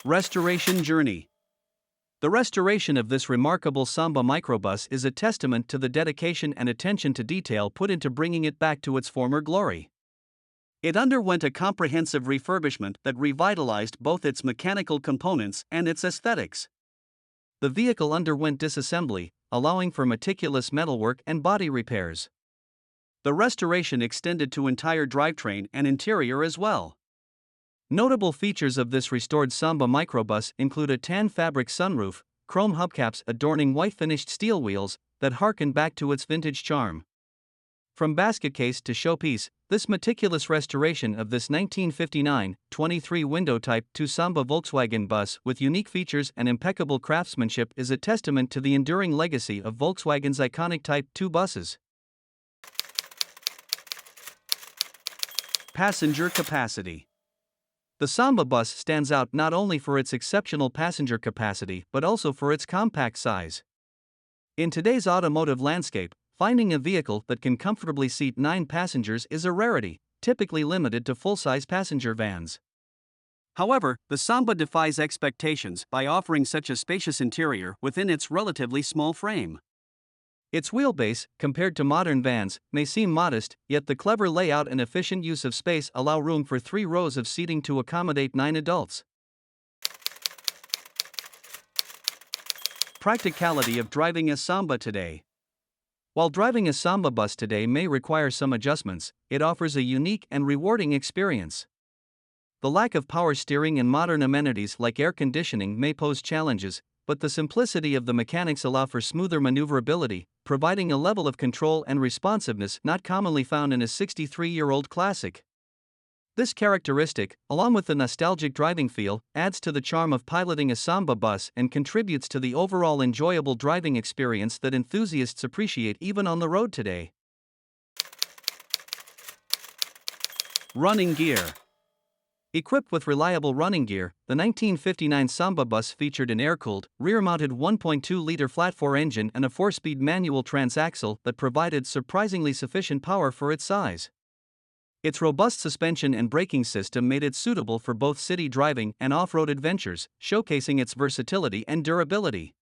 Restoration journey. The restoration of this remarkable Samba Microbus is a testament to the dedication and attention to detail put into bringing it back to its former glory. It underwent a comprehensive refurbishment that revitalized both its mechanical components and its aesthetics. The vehicle underwent disassembly, allowing for meticulous metalwork and body repairs. The restoration extended to entire drivetrain and interior as well. Notable features of this restored Samba Microbus include a tan fabric sunroof, chrome hubcaps adorning white finished steel wheels that harken back to its vintage charm. From basket case to showpiece, this meticulous restoration of this 1959 23-window Type 2 Samba Volkswagen bus with unique features and impeccable craftsmanship is a testament to the enduring legacy of Volkswagen's iconic Type 2 buses. Passenger capacity. The Samba bus stands out not only for its exceptional passenger capacity but also for its compact size. In today's automotive landscape, finding a vehicle that can comfortably seat 9 passengers is a rarity, typically limited to full-size passenger vans. However, the Samba defies expectations by offering such a spacious interior within its relatively small frame. Its wheelbase, compared to modern vans, may seem modest, yet the clever layout and efficient use of space allow room for 3 rows of seating to accommodate 9 adults. Practicality of driving a Samba today. While driving a Samba bus today may require some adjustments, it offers a unique and rewarding experience. The lack of power steering and modern amenities like air conditioning may pose challenges, but the simplicity of the mechanics allow for smoother maneuverability, providing a level of control and responsiveness not commonly found in a 63-year-old classic. This characteristic, along with the nostalgic driving feel, adds to the charm of piloting a Samba bus and contributes to the overall enjoyable driving experience that enthusiasts appreciate even on the road today. Running gear. Equipped with reliable running gear, the 1959 Samba bus featured an air-cooled, rear-mounted 1.2-liter flat-4 engine and a 4-speed manual transaxle that provided surprisingly sufficient power for its size. Its robust suspension and braking system made it suitable for both city driving and off-road adventures, showcasing its versatility and durability.